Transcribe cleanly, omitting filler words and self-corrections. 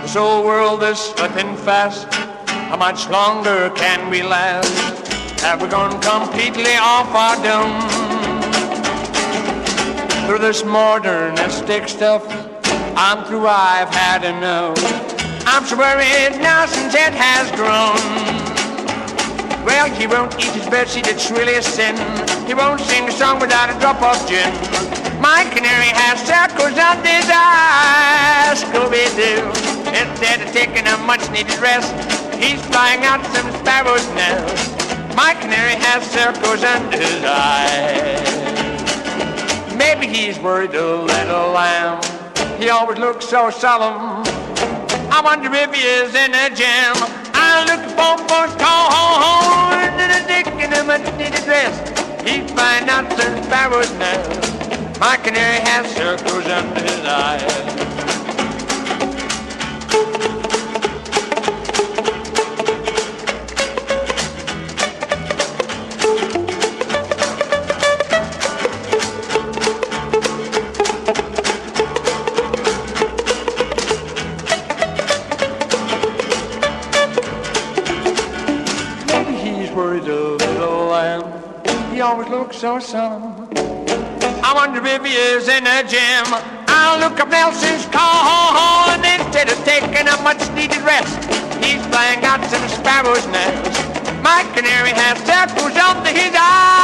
This old world is slipping fast. How much longer can we last? Have we gone completely off our dome? Through this modernistic stuff, I'm through, I've had enough. I'm so worried now since it has grown. Well, he won't eat his bedseed, it's really a sin. He won't sing a song without a drop of gin. My canary has circles under his eyes. Scooby-Doo, instead of taking a much-needed rest, he's flying out some sparrow's nest. My canary has circles under his eyes. Maybe he's worried a little lamb. He always looks so solemn. I wonder if he is in a jam. I'm looking for folks call home and a dick in a much-needed dress. He's flying out some sparrow's nest. My canary has circles under his eyes. Maybe he's worried a little lamb. He always looks so solemn. I wonder if he is in a gym. I'll look up Nelson's call, and instead of taking a much-needed rest, he's flying out some sparrow's nest. My canary has circles under his eyes.